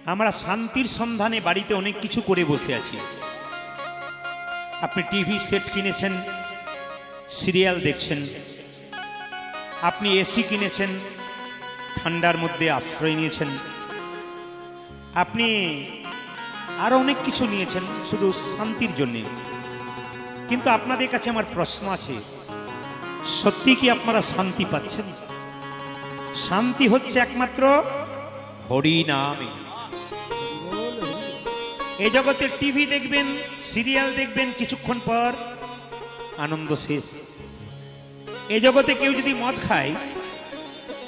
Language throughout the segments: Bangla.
আমরা শান্তির সন্ধানে বাড়িতে অনেক কিছু করে বসে আছি। আপনি টিভি সেট কিনেছেন, সিরিয়াল দেখছেন, আপনি এসি কিনেছেন, ঠান্ডার মধ্যে আশ্রয় নিয়েছেন, আপনি আরো অনেক কিছু নিয়েছেন শুধু শান্তির জন্য। কিন্তু আপনাদের কাছে আমার প্রশ্ন আছে, সত্যি কি আপনারা শান্তি পাচ্ছেন? শান্তি হচ্ছে একমাত্র হরি নামে। এই জগতে টিভি দেখবেন, সিরিয়াল দেখবেন, কিছুক্ষণ পর আনন্দ শেষ। এই জগতে কেউ যদি মদ খায়,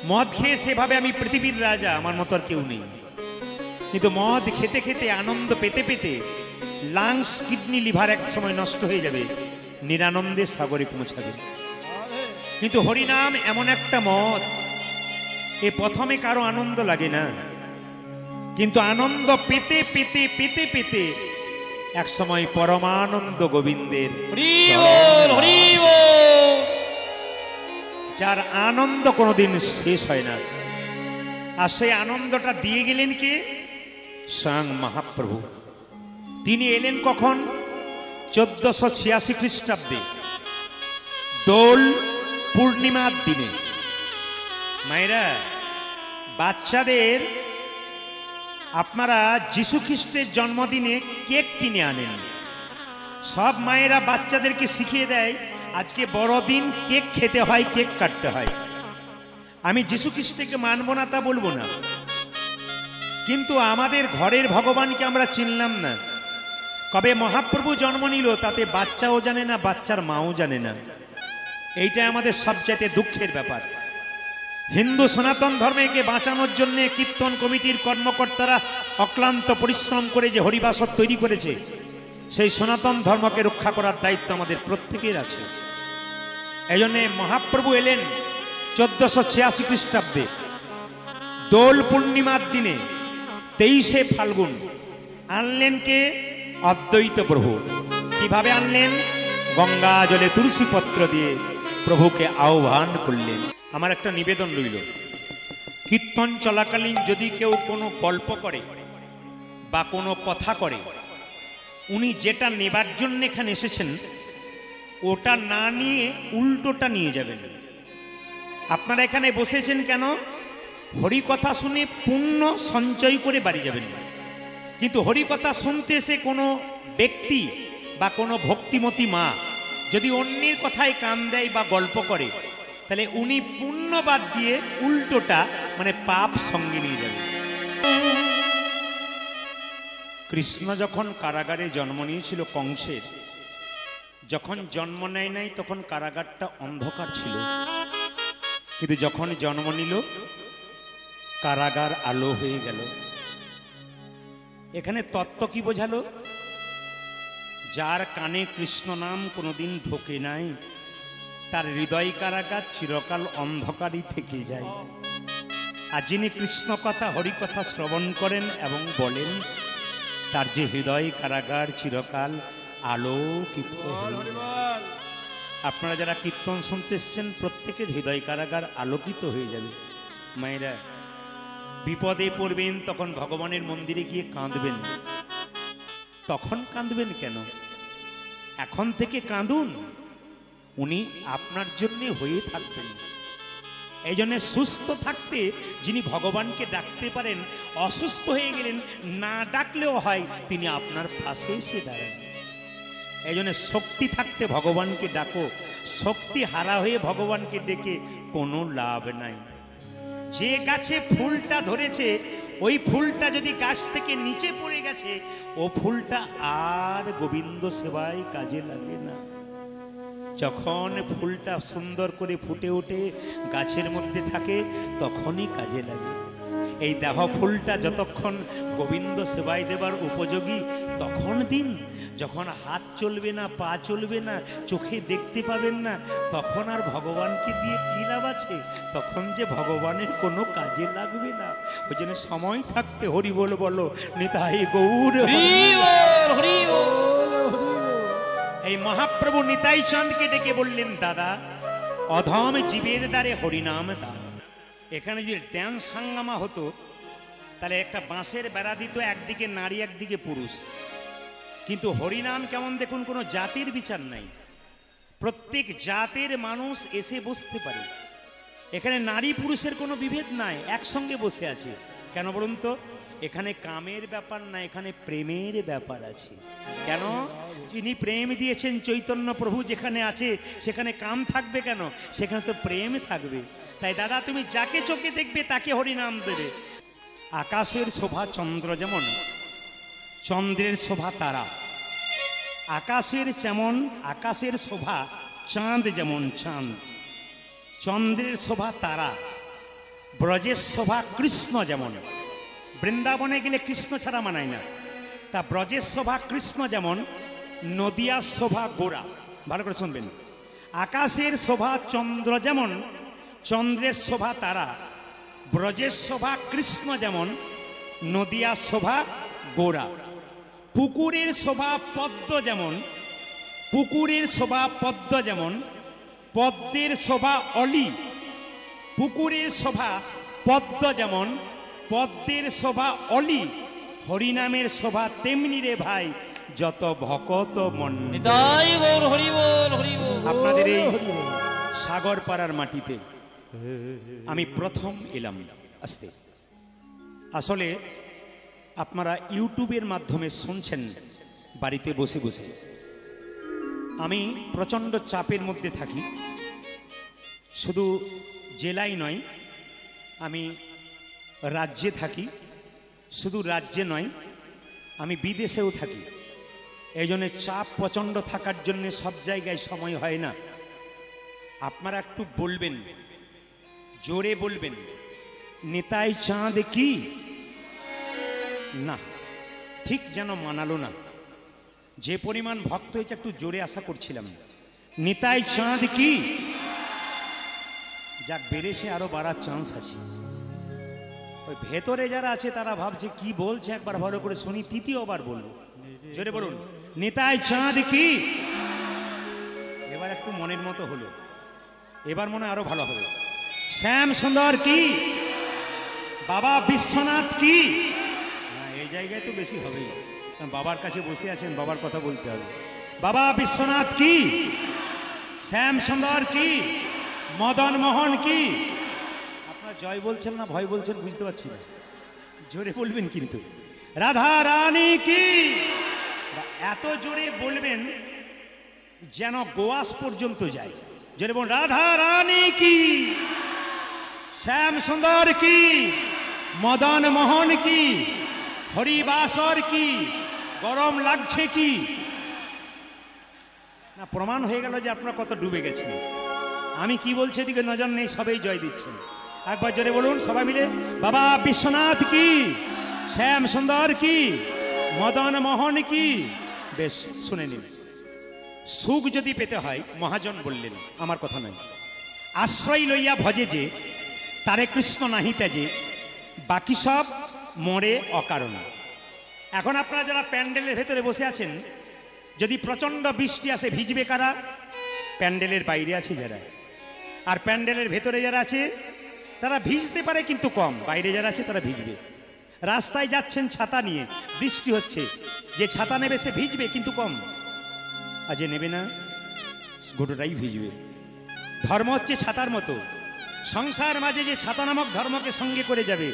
মদ খেয়ে সেভাবে আমি পৃথিবীর রাজা, আমার মতো আর কেউ নেই। কিন্তু মদ খেতে খেতে আনন্দ পেতে পেতে লাংস, কিডনি, লিভার এক সময় নষ্ট হয়ে যাবে, নিরানন্দের সাগরে পৌঁছাবে। কিন্তু হরিনাম এমন একটা মদ, এ প্রথমে কারো আনন্দ লাগে না, কিন্তু আনন্দ পেতে পেতে পেতে পেতে এক সময় পরমানন্দ গোবিন্দের, যার আনন্দ কোনোদিন শেষ হয় না। আর সেই আনন্দটা দিয়ে গেলেন কে? স্বয়ং মহাপ্রভু। তিনি এলেন কখন? 1486 খ্রিস্টাব্দে দোল পূর্ণিমার দিনে। মায়েরা, বাচ্চাদের আপনারা যীশু খ্রিস্টের জন্মদিনে কেক কিনে আনেন। সব মায়েরা বাচ্চাদেরকে শিখিয়ে দেয় আজকে বড়দিন, কেক খেতে হয়, কেক কাটতে হয়। আমি যীশু খ্রিস্টকে মানব না তা বলবো না, কিন্তু আমাদের ঘরের ভগবানকে আমরা চিনলাম না। কবে মহাপ্রভু জন্ম নিল তাতে বাচ্চাও জানে না, বাচ্চার মাও জানে না। এইটা আমাদের সবচেয়ে দুঃখের ব্যাপার। হিন্দু সনাতন ধর্মকে বাঁচানোর জন্য কীর্তন কমিটির কর্মকর্তারা অক্লান্ত পরিশ্রম করে যে হরিবাসর তৈরি করেছে, সেই সনাতন ধর্মকে রক্ষা করার দায়িত্ব আমাদের প্রত্যেকের আছে। এই জন্য মহাপ্রভু এলেন 1486 খ্রিস্টাব্দে দোল পূর্ণিমার দিনে 23শে ফাল্গুন। আনলেন কে? অদ্বৈত প্রভু। কিভাবে আনলেন? গঙ্গা জলে তুলসী পত্র দিয়ে প্রভুকে আহ্বান করলেন। আমার একটা নিবেদন রইল, কীর্তন চলাকালীন যদি কেউ কোনো গল্প করে বা কোনো কথা করে, উনি যেটা নেবার জন্য এখানে এসেছেন ওটা না নিয়ে উল্টোটা নিয়ে যাবেন। আপনারা এখানে বসেছেন কেন? হরি কথা শুনে পুণ্য সঞ্চয় করে বাড়ি যাবেন। কিন্তু হরি কথা শুনতে এসে কোনো ব্যক্তি বা কোনো ভক্তিমতী মা যদি অন্যের কথায় কান দেয় বা গল্প করে, তাহলে উনি পুণ্য বাদ দিয়ে উল্টোটা মানে পাপ সঙ্গে নিয়ে যাবেন। কৃষ্ণ যখন কারাগারে জন্ম নিয়েছিল কংসের, যখন জন্ম নেয় নাই তখন কারাগারটা অন্ধকার ছিল, কিন্তু যখন জন্ম নিল কারাগার আলো হয়ে গেল। এখানে তত্ত্ব কি বোঝালো? যার কানে কৃষ্ণ নাম কোনোদিন ঢোকে নাই, তার হৃদয় কারাগার চিরকাল অন্ধকারই থেকে যায়। আর যিনি কৃষ্ণ কথা, হরি কথা শ্রবণ করেন এবং বলেন, তার যে হৃদয় কারাগার চিরকাল আলোকিত। আপনারা যারা কীর্তন শুনতে এসছেন প্রত্যেকের হৃদয় কারাগার আলোকিত হয়ে যাবে। মায়েরা, বিপদে পড়বেন তখন ভগবানের মন্দিরে গিয়ে কাঁদবেন। তখন কাঁদবেন কেন? এখন থেকে কাঁদুন, উনি আপনার জন্য হয়ে থাকবেন। এই জন্য সুস্থ থাকতে যিনি ভগবানকে ডাকতে পারেন, অসুস্থ হয়ে গেলেন না ডাকলেও হয়, তিনি আপনার পাশে এসে দাঁড়ান। এই জন্য শক্তি থাকতে ভগবানকে ডাকো, শক্তি হারা হয়ে ভগবানকে ডেকে কোনো লাভ নাই। যে গাছে ফুলটা ধরেছে ওই ফুলটা যদি গাছ থেকে নিচে পড়ে গেছে, ও ফুলটা আর গোবিন্দ সেবায় কাজে লাগে না। যখন ফুলটা সুন্দর করে ফুটে ওঠে গাছের মধ্যে থাকে তখনই কাজে লাগে। এই দেহ ফুলটা যতক্ষণ গোবিন্দ সেবায় দেবার উপযোগী তখন দিন। যখন হাত চলবে না, পা চলবে না, চোখে দেখতে পাবেন না, তখন আর ভগবানকে দিয়ে কি লাভ আছে? তখন যে ভগবানের কোনো কাজে লাগবে না। ওই জন্য সময় থাকতে হরি বল বলো, নিতাই গৌর হরি বল। এই মহাপ্রভু নিতাই চাঁদকে ডেকে বললেন, দাদা অধম জীবের দ্বারে হরিনাম দাও। এখানে যে ড্যান্স হাঙ্গামা হতো তাহলে একটা বাঁশের বেড়া দিত, একদিকে নারী একদিকে পুরুষ। কিন্তু হরিনাম কেমন দেখুন, কোনো জাতির বিচার নাই, প্রত্যেক জাতের মানুষ এসে বসতে পারে। এখানে নারী পুরুষের কোনো বিভেদ নাই, একসঙ্গে বসে আছে। কেন বলুন তো? এখানে কামের ব্যাপার না, এখানে প্রেমের ব্যাপার আছে। কেন? যিনি প্রেম দিয়েছেন চৈতন্য প্রভু যেখানে আছে, সেখানে কাম থাকবে কেন? সেখানে তো প্রেম থাকবে। তাই দাদা, তুমি যাকে চোখে দেখবে তাকে হরিনাম দেবে। আকাশের শোভা চন্দ্র যেমন, চন্দ্রের শোভা তারা। আকাশের শোভা চাঁদ যেমন, চাঁদ। চন্দ্রের শোভা তারা। ব্রজের শোভা কৃষ্ণ যেমন, বৃন্দাবনে গেলে কৃষ্ণ ছাড়া মানায় না। তা ব্রজের শোভা কৃষ্ণ যেমন, নদিয়ার শোভা গোরা। ভালো করে শুনবেন। আকাশের শোভা চন্দ্র যেমন, চন্দ্রের শোভা তারা। ব্রজের শোভা কৃষ্ণ যেমন, নদিয়ার শোভা গোরা। পুকুরের শোভা পদ্ম যেমন, পুকুরের শোভা পদ্ম যেমন, পদ্মের শোভা অলি। পুকুরের শোভা পদ্ম যেমন, পদ্মের শোভা অলি। হরিনামের শোভা তেমনি রে ভাই, যত ভকত মন। আপনাদের এই সাগরপাড়ার মাটিতে আমি প্রথম এলাম আসতে। আসলে আপনারা ইউটিউবের মাধ্যমে শুনছেন বাড়িতে বসে বসে। আমি প্রচণ্ড চাপের মধ্যে থাকি, শুধু জেলায় নয়, আমি রাজ্যে থাকি। শুধু রাজ্যে নয়, আমি বিদেশেও থাকি। এই জন্য চাপ প্রচণ্ড থাকার জন্য সব জায়গায় সময় হয় না। আপনারা একটু বলবেন, জোরে বলবেন, নিতাই চাঁদ কি? না, ঠিক যেন মানালো না। যে পরিমাণ ভক্ত হয়েছে একটু জোরে আশা করছিলাম। নিতাই চাঁদ কি? যাক, বেড়েছে, আরো বাড়ার চান্স আছে। ওই ভেতরে যারা আছে তারা ভাবছে কি বলছে, একবার ভালো করে শুনি, তৃতীয়বার বলবো। জোরে বলুন, নিতাই চাঁদ কি? এবার একটু মনের মতো হলো, এবার মনে আরো ভালো হবে। শ্যাম সুন্দর কি? বাবা বিশ্বনাথ কি? এই জায়গায় তো বেশি হবেই, বাবার কাছে বসে আছেন, বাবার কথা বলতে হবে। বাবা বিশ্বনাথ কি? শ্যাম সুন্দর কি? মদন মোহন কি? আপনারা জয় বলছেন না ভয় বলছেন বুঝতে পারছি না, জোরে বলবেন কিন্তু। রাধা রানী কি? এত জোরে বলবেন যেন গোয়াস পর্যন্ত যায়। জোরে বলুন, রাধা রানী কি? শ্যাম সুন্দর কি? মদন মোহন কি? হরিবাসর কি? গরম লাগছে কি? না, প্রমাণ হয়ে গেল যে আপনারা কত ডুবে গেছেন। আমি কি বলছি এদিকে নজর নেই, সবাই জয় দিচ্ছেন। একবার জোরে বলুন সবাই মিলে, বাবা বিশ্বনাথ কি? শ্যাম সুন্দর কি? মদন মোহন কি? বেশ, শুনে নিন। সুখ যদি পেতে হয়, মহাজন বললেন, আমার কথা নয়, আশ্রয় লইয়া ভজে যে তারে কৃষ্ণ নাহি তেজে, বাকি সব মরে অকারণ। এখন আপনারা যারা প্যান্ডেলের ভেতরে বসে আছেন, যদি প্রচণ্ড বৃষ্টি আসে, ভিজবে কারা? প্যান্ডেলের বাইরে আছে যারা। আর প্যান্ডেলের ভেতরে যারা আছে তারা ভিজতে পারে কিন্তু কম, বাইরে যারা আছে তারা ভিজবে। রাস্তায় যাচ্ছেন ছাতা নিয়ে, বৃষ্টি হচ্ছে, যে ছাতা নেবে সে ভিজবে কিন্তু কম, আর যে নেবে না গোটাটাই ভিজবে। ধর্ম হচ্ছে ছাতার মতো, সংসার মাঝে যে ছাতা নামক ধর্মকে সঙ্গে করে যাবে,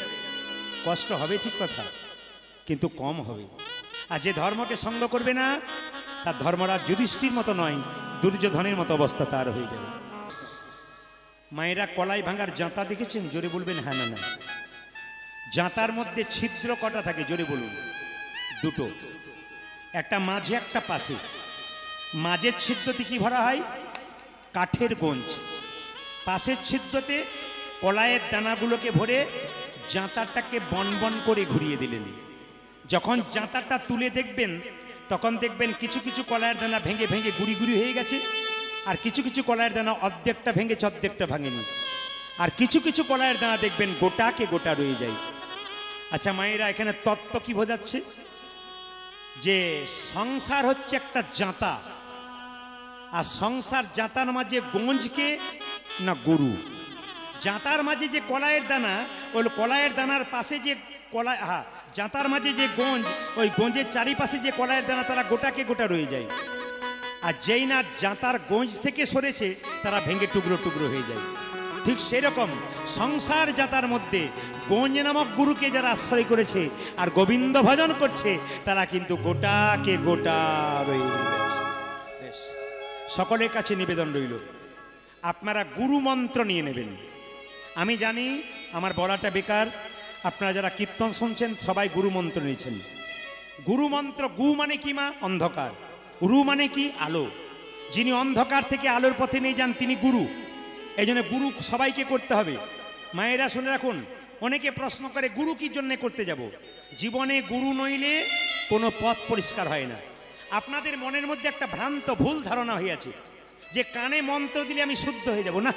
কষ্ট হবে ঠিক কথা, কিন্তু কম হবে। আর যে ধর্মকে সঙ্গ করবে না, তার ধর্মরাজ যুধিষ্ঠির মতো নয়, দুর্যোধনের মতো অবস্থা তার হয়ে যাবে। মায়েরা কলাই ভাঙার জাঁতা দেখেছেন? জোরে বলবেন হ্যাঁ না না। জাঁতার মধ্যে ছিদ্র কটা থাকে? জোরে বলুন, দুটো, একটা মাঝে একটা পাশে। মাঝের ছিদ্রতে কি ভরা হয়? কাঠের গঞ্জ। পাশের ছিদ্রতে কলাইয়ের দানাগুলোকে ভরে জাঁতাটাকে বনবন করে ঘুরিয়ে দিলেন। যখন জাঁতাটা তুলে দেখবেন, তখন দেখবেন কিছু কিছু কলাইয়ের দানা ভেঙে ভেঙে গুড়ি গুড়ি হয়ে গেছে, আর কিছু কিছু কলাইয়ের দানা অর্ধেকটা ভেঙেছে, অর্ধেকটা ভাঙেনি। আর কিছু কিছু কলাইয়ের দানা দেখবেন গোটাকে গোটা রয়ে যায়। আচ্ছা মায়েরা, এখানে তত্ত্ব কি বোঝাচ্ছে? যে সংসার হচ্ছে একটা জাঁতা, আর সংসার জাঁতার মাঝে গঞ্জকে না গরু। জাঁতার মাঝে যে কলাইয়ের দানা, ওই কলাইয়ের দানার পাশে যে কলাই, হ্যাঁ, জাঁতার মাঝে যে গঞ্জ, ওই গঞ্জের চারিপাশে যে কলাইয়ের দানা তারা গোটাকে গোটা রয়ে যায়। আর যেই না জাঁতার গঞ্জ থেকে সরেছে তারা ভেঙে টুকরো টুকরো হয়ে যায়। ঠিক সেরকম সংসার জাতার মধ্যে গঞ্জ নামক গুরুকে যারা আশ্রয় করেছে আর গোবিন্দ ভজন করছে তারা কিন্তু গোটাকে গোটা রয়ে গেছে। সকলের কাছে নিবেদন রইল, আপনারা গুরু মন্ত্র নিয়ে নেবেন। আমি জানি আমার বলাটা বেকার, আপনারা যারা কীর্তন শুনছেন সবাই গুরু মন্ত্র নিয়েছেন। গুরু মন্ত্র, গু মানে কি মা? অন্ধকার। রু মানে কি? আলো। যিনি অন্ধকার থেকে আলোর পথে নিয়ে যান তিনি গুরু। এই জন্য গুরু সবাইকে করতে হবে। মায়েরা শুনে রাখুন, অনেকে প্রশ্ন করে গুরু কি জন্য করতে যাব? জীবনে গুরু নইলে কোনো পথ পরিষ্কার হয় না। আপনাদের মনের মধ্যে একটা ভ্রান্ত ভুল ধারণা হয়েছে যে কানে মন্ত্র দিলে আমি শুদ্ধ হয়ে যাব। না,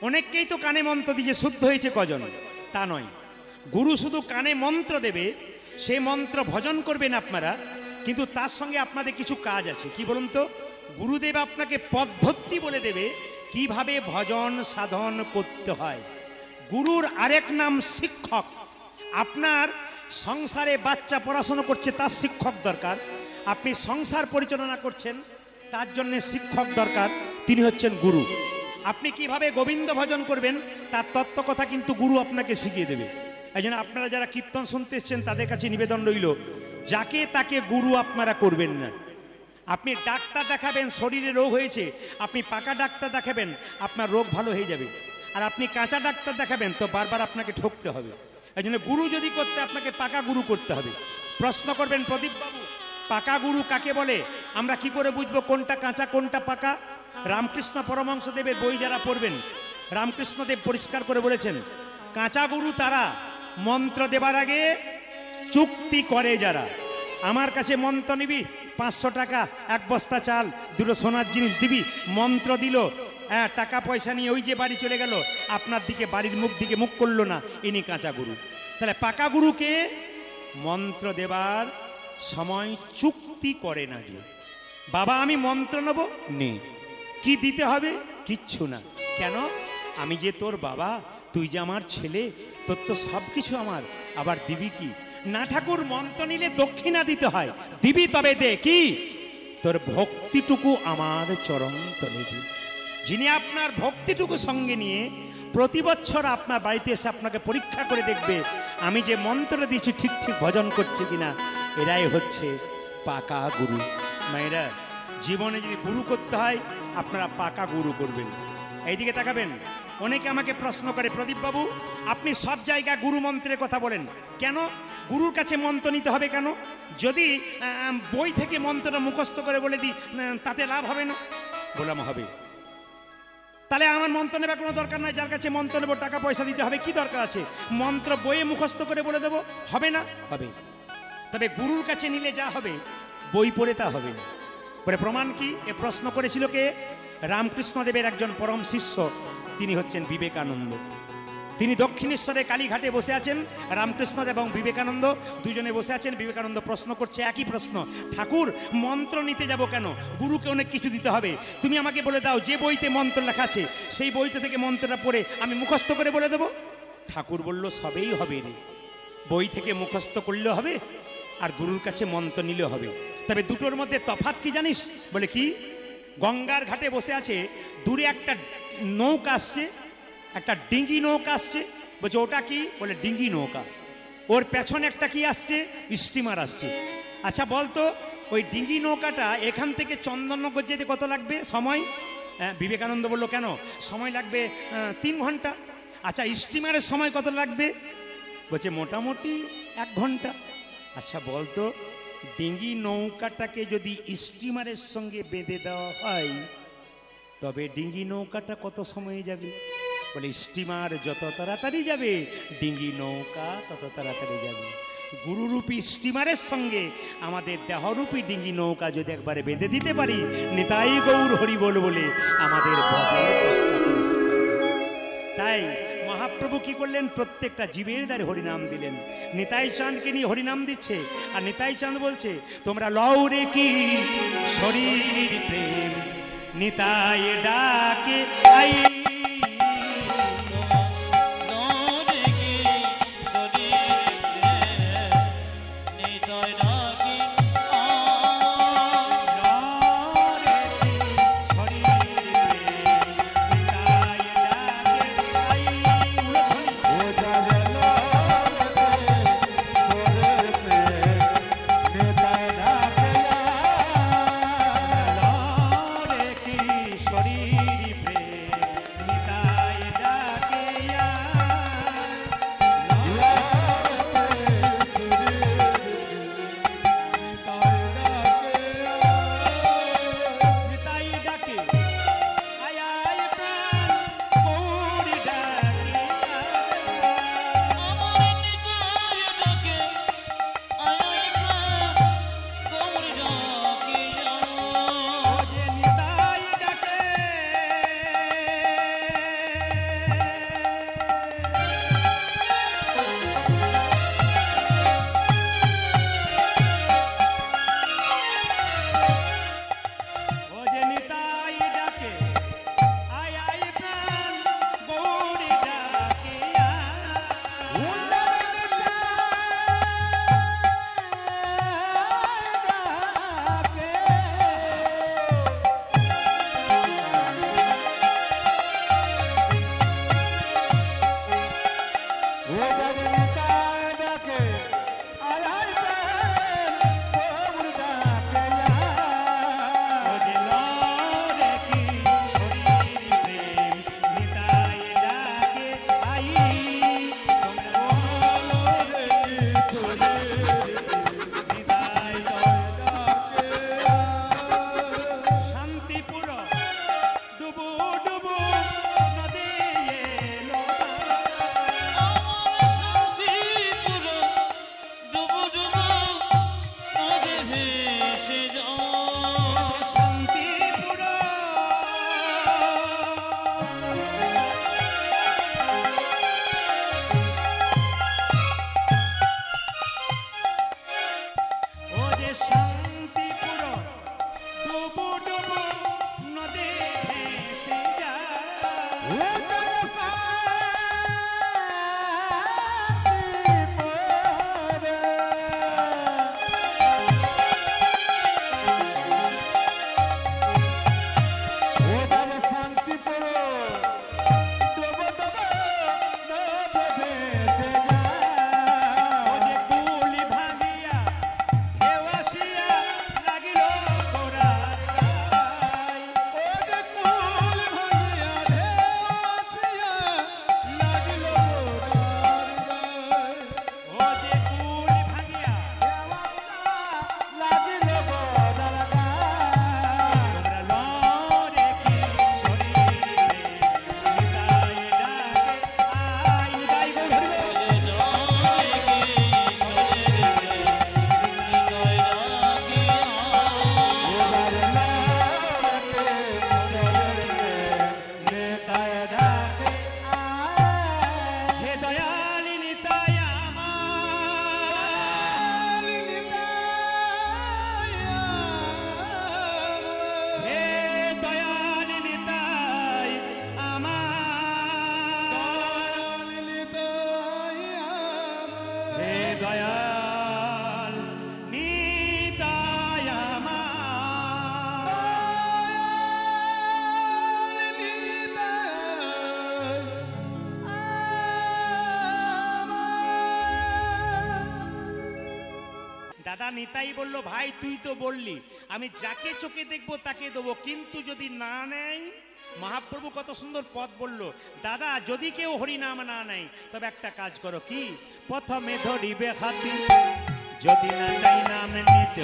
অনেককেই তো কানে মন্ত্র দিয়ে শুদ্ধ হয়েছে, কজন? তা নয়। গুরু শুধু কানে মন্ত্র দেবে, সে মন্ত্র ভজন করবেন আপনারা, কিন্তু তার সঙ্গে আপনাদের কিছু কাজ আছে। কি বলুন তো? গুরুদেব আপনাকে পদ্ধতি বলে দেবে কিভাবে ভজন সাধন করতে হয়। গুরুর আরেক নাম শিক্ষক। আপনার সংসারে বাচ্চা পড়াশোনা করছে, তার শিক্ষক দরকার। আপনি সংসার পরিচালনা করছেন, তার জন্য শিক্ষক দরকার, তিনি হচ্ছেন গুরু। আপনি কিভাবে গোবিন্দ ভজন করবেন তার তত্ত্ব কথা কিন্তু গুরু আপনাকে শিখিয়ে দেবে। এই জন্য আপনারা যারা কীর্তন শুনতে এসছেন তাদের কাছে নিবেদন রইল, যাকে তাকে গুরু আপনারা করবেন না। আপনি ডাক্তার দেখাবেন, শরীরে রোগ হয়েছে, আপনি পাকা ডাক্তার দেখাবেন, আপনার রোগ ভালো হয়ে যাবে। আর আপনি কাঁচা ডাক্তার দেখাবেন তো বারবার আপনাকে ঠকতে হবে। এই জন্য গুরু যদি করতে আপনাকে পাকা গুরু করতে হবে। প্রশ্ন করবেন, প্রদীপবাবু পাকা গুরু কাকে বলে? আমরা কি করে বুঝবো কোনটা কাঁচা কোনটা পাকা? রামকৃষ্ণ পরমহংসদেবের বই যারা পড়বেন, রামকৃষ্ণদেব পরিষ্কার করে বলেছেন, কাঁচা গুরু তারা মন্ত্র দেবার আগে চুক্তি করে যারা। আমার কাছে মন্ত্র নিবি, 500 টাকা, 1 বস্তা চাল, 2 সোনার জিনিস দিবি, মন্ত্র দিল, হ্যাঁ, টাকা পয়সা নিয়ে ওই যে বাড়ি চলে গেল, আপনার দিকে বাড়ির দিকে মুখ করলো না, ইনি কাঁচা গুরু। তাহলে পাকা গুরুকে মন্ত্র দেবার সময় চুক্তি করে না, যে বাবা আমি মন্ত্র নেব, নে, কি দিতে হবে? কিচ্ছু না। কেন? আমি যে তোর বাবা, তুই যে আমার ছেলে, তোর তো সব কিছু আমার, আবার দিবি কি? না ঠাকুর, মন্ত্র নিলে দক্ষিণা দিতে হয়, দিবি তবে দে, কি? তোর ভক্তিটুকু আমার চরণ তলে দি। যিনি আপনার ভক্তিটুকু সঙ্গে নিয়ে প্রতি বছর আপনার বাড়িতে এসে আপনাকে পরীক্ষা করে দেখবে আমি যে মন্ত্র দিচ্ছি ঠিক ঠিক ভজন করছে কিনা, এরাই হচ্ছে পাকা গুরু। মায়েরা, জীবনে যদি গুরু করতে হয় আপনারা পাকা গুরু করবেন। এইদিকে তাকাবেন। অনেকে আমাকে প্রশ্ন করে, প্রদীপবাবু আপনি সব জায়গায় গুরু মন্ত্রের কথা বলেন কেন? গুরুর কাছে মন্ত্র নিতে হবে কেন? যদি বই থেকে মন্ত্রটা মুখস্থ করে বলে দিই তাতে লাভ হবে না? বললাম হবে। তাহলে আমার মন্ত্র নেবার কোনো দরকার নাই, যার কাছে মন্ত্র নেবো টাকা পয়সা দিতে হবে, কি দরকার আছে? মন্ত্র বইয়ে মুখস্থ করে বলে দেবো, হবে না? হবে। তবে গুরুর কাছে নিলে যা হবে বই পড়ে তা হবে না। বলে প্রমাণ কি? এ প্রশ্ন করেছিল কে? রামকৃষ্ণদেবের একজন পরম শিষ্য, তিনি হচ্ছেন বিবেকানন্দ। তিনি দক্ষিণেশ্বরে কালীঘাটে বসে আছেন, রামকৃষ্ণদেব এবং বিবেকানন্দ দুজনে বসে আছেন। বিবেকানন্দ প্রশ্ন করছে একই প্রশ্ন, ঠাকুর মন্ত্র নিতে যাব কেন? গুরুকে অনেক কিছু দিতে হবে, তুমি আমাকে বলে দাও যে বইতে মন্ত্র লেখা আছে সেই বইটা থেকে মন্ত্রটা পড়ে আমি মুখস্থ করে বলে দেবো। ঠাকুর বলল সবেই হবে রে, বই থেকে মুখস্থ করলেও হবে আর গুরুর কাছে মন্ত্র নিলেও হবে। তবে দুটোর মধ্যে তফাৎ কি জানিস? বলে কি? গঙ্গার ঘাটে বসে আছে, দূরে একটা নৌকা আসছে, একটা ডিঙ্গি নৌকা আসছে। বলছে ওটা কি? বলে ডিঙ্গি নৌকা। ওর পেছনে একটা কি আসছে? স্টিমার আসছে। আচ্ছা বলতো ওই ডিঙ্গি নৌকাটা এখান থেকে চন্দননগর যেতে কত লাগবে সময়? বিবেকানন্দ বলল কেন? সময় লাগবে 3 ঘন্টা। আচ্ছা স্টিমারের সময় কত লাগবে? বলছে মোটামুটি 1 ঘন্টা। আচ্ছা বলতো ডিঙ্গি নৌকাটাকে যদি স্টিমারের সঙ্গে বেঁধে দেওয়া হয় তবে ডিঙ্গি নৌকাটা কত সময়ে যাবে? বলে স্টিমার যত তাড়াতাড়ি যাবে ডিঙ্গি নৌকা তত তাড়াতাড়ি যাবে। গুরুরূপী স্টিমারের সঙ্গে আমাদের দেহরূপী ডিঙ্গি নৌকা যদি একবারে বেঁধে দিতে পারি, নিতাই গৌর হরি বল বলে আমাদের তাই মহাপ্রভু কি করলেন? প্রত্যেকটা জীবের দ্বারে হরিনাম দিলেন। নিতাই চাঁদকে নিয়ে হরিনাম দিচ্ছে, আর নিতাই চাঁদ বলছে তোমরা লও রে কি শরীর প্রেম, নিতাই ডাকে আই দাদা নিতাই বলল, ভাই তুই তো বললি আমি যাকে চোখে দেখবো তাকে দেবো, কিন্তু যদি না নেয়। মহাপ্রভু কত সুন্দর পথ বলল, দাদা যদি কেউ হরিনাম না নেয় তবে একটা কাজ করো, কি? প্রথমে ধরিবে হাতি, যদি না চাই নাম নিতে।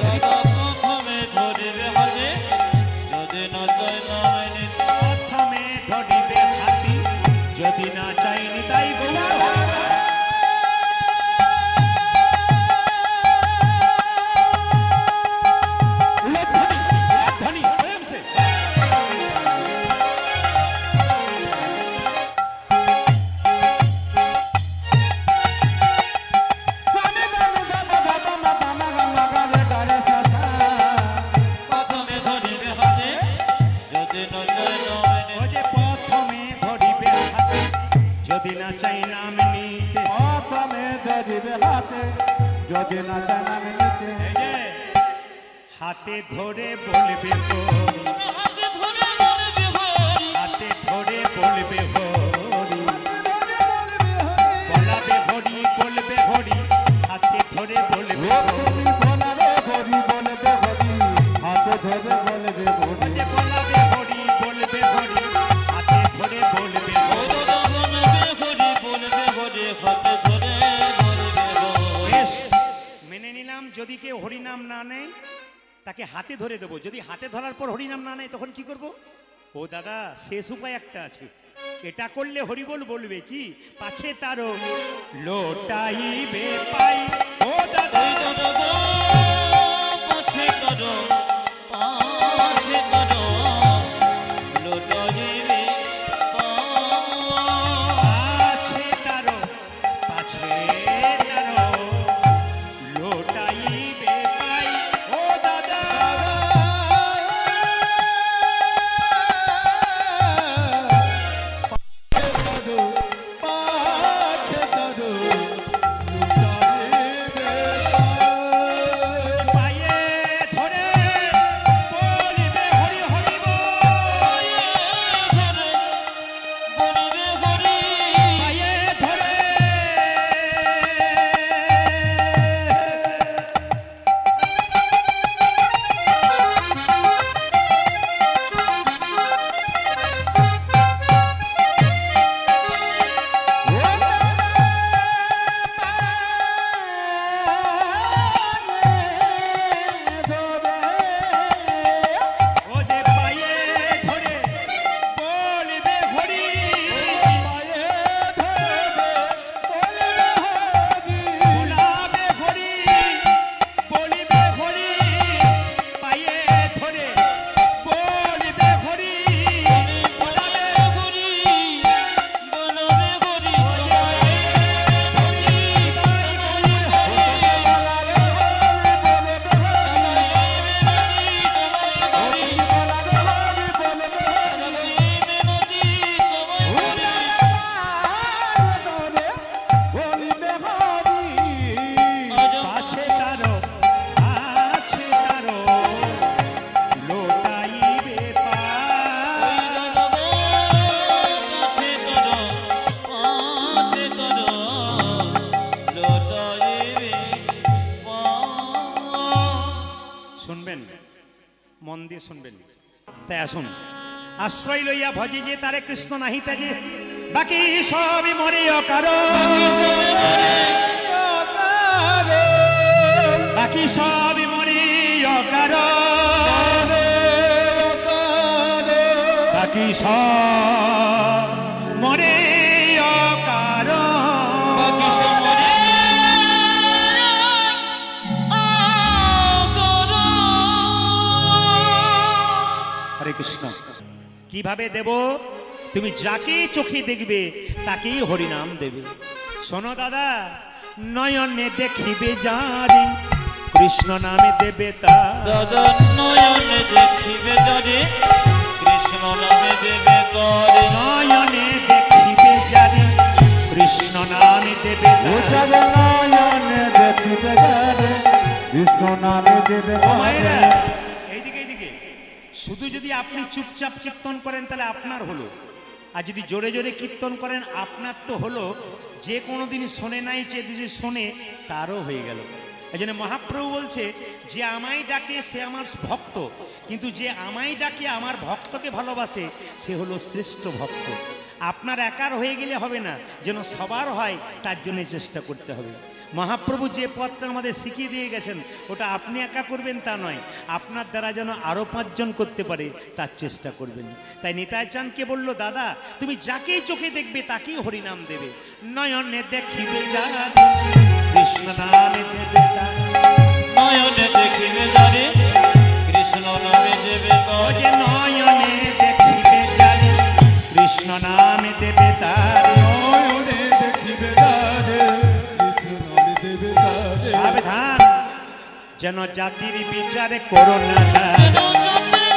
প্রথমে ধরিবে হাতি, যদি না চাই নাম নিতে। প্রথমে ধরিবে হাতি, যদি না চাই নিতাই গৌর। যদি না চাই নাম নিতে। হাতে ধরে বলবে হরি, হাতে ধরে বলবে হরি, বলাবে হরি বলবে হরি, হাতে ধরে বলবে তুমি বলাবে হরি বলবে হরি, হাতে ধরে বলবে হরি। বলাবে হরি বলবে হরি, হাতে ধরে বলবে হরি। মেনে নিলাম, যদি কেউ হরিনাম না নেয় তাকে হাতে ধরে দেবো। যদি হাতে ধরার পর হরিনাম না নেয় তখন কি করব? ও দাদা, শেষ উপায় একটা আছে, এটা করলে হরিবল বলবে, কি? পাছে তারও লোটাইবে পাই। ও দাদা, পাছে তারও, পাছে তারও লোটাইবে পাছে তারও, পাছে তারও লোটাইবে পাই। ও দাদা, পায়ে ধরে বলিবে হরি হরি বল। পায়ে ধরে ও যে পায়ে ধরে বলিবে হরি, বলাবে হরি বলিবে হরি, পায়ে ধরে বলিবে হরি, বলাবে হরি পাছে তারো, পাছে তারো লোটাইবে পাই। শুনবেন, মন দিয়ে শুনবেন। তাই আসুন, আশ্রয় লইয়া ভজি যে তারে কৃষ্ণ নাহি তাজে, বাকি সবই মরে অকারো, বাকি সবই মরে অকারো, বাকি সব মরে অকারো। হরে কৃষ্ণ। কিভাবে দেব? তুমি যাকে চোখে দেখবে তাকেই হরিনাম দেবে। শোনো দাদা, নয়নে দেখিবে যারি, কৃষ্ণ নামে দেবে তার। নয়নে দেখিবে যারে, কৃষ্ণ নামে দেবে তারে। নয়নে দেখিবে যারি, কৃষ্ণ নামে দেবে তার। কৃষ্ণ নামে দেবে ও মায়েরা, এইদিকে এইদিকে। শুধু যদি আপনি চুপচাপ কীর্তন করেন তাহলে আপনার হলো, আর যদি জোরে জোরে কীর্তন করেন আপনার তো হলো। যে কোনো দিন শোনে নাই, যে যদি শোনে তারও হয়ে গেল। এই জন্য মহাপ্রভু বলছে যে আমায় ডাকে সে আমার ভক্ত, কিন্তু যে আমায় ডাকে আমার ভক্তকে ভালোবাসে সে হলো শ্রেষ্ঠ ভক্ত। আপনার একার হয়ে গেলে হবে না, যেন সবার হয় তার জন্য চেষ্টা করতে হবে। মহাপ্রভু যে পথটা আমাদের শিখিয়ে দিয়ে গেছেন ওটা আপনি একা করবেন তা নয়, আপনার দ্বারা যেন আরও 5 জন করতে পারে তার চেষ্টা করবেন। তাই নিতাই চাঁদকে বলল, দাদা তুমি যাকেই চোখে দেখবে তাকেই হরিনাম দেবে, নয়নে দেখিবে যারে কৃষ্ণ নামে দেবে তারে, নয়নে দেখিবে যারে কৃষ্ণ নামে দেবে ও তারে, যে নয়নে দেখিবে যারে কৃষ্ণ নামে দেবে তারে, নয়নে দেখিবে তারে কৃষ্ণ নামে দেবে তারে। সাবধান যেন জাতির বিচারে করো না যেন জাতির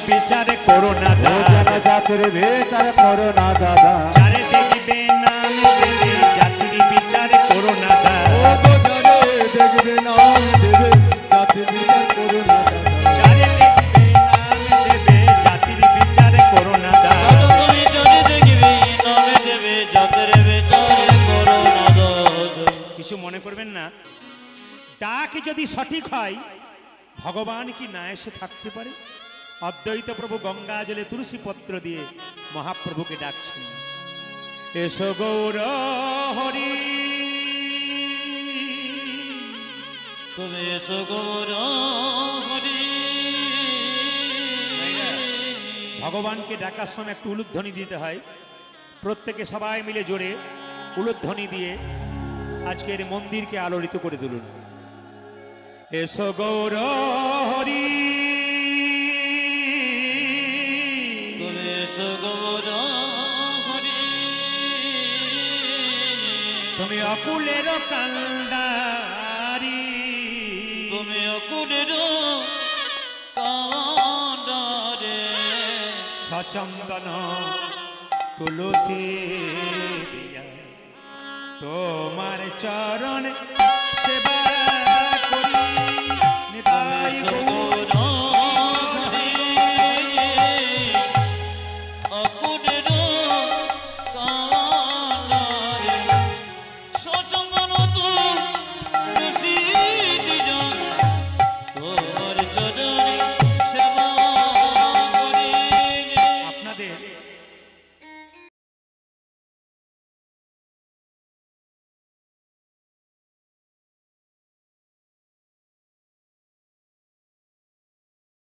বিচারে করো না ও যেন জাতির বিচার করো না দাদা, যারে দেখবে নাম দেবে জাতির বিচারে করো না ও তো জানে দেখবে নাম দেবে জাতির বিচার করো না দাদা। যারে দেখবে নাম দেবে জাতির বিচারে করো না তুমি যারে দেখিবে নামে দেবে যাদের বিচার করো না দাদা। কিছু মনে করবেন না, ডাক যদি সঠিক হয় ভগবান কি না এসে থাকতে পারে? অদ্বৈত প্রভু গঙ্গা জলে তুলসী পত্র দিয়ে মহাপ্রভুকে ডাকছেন, এসো গৌর হরি, তুমি এসো গৌর হরি। ভগবানকে ডাকার সময় একটু উলুধ্বনি দিতে হয়। প্রত্যেকে সবাই মিলে জোরে উলুধ্বনি দিয়ে আজকের মন্দিরকে আলোড়িত করে তুলুন। এসো গৌর হরি, তুমি এসো গৌর হরি, তুমি অকুলের কান্ডারি, তুমি অকুলের কান্ডারে, সচন্দন তুলসী দিয়া তোমার চরণ সেবা করি, নিতাই গৌর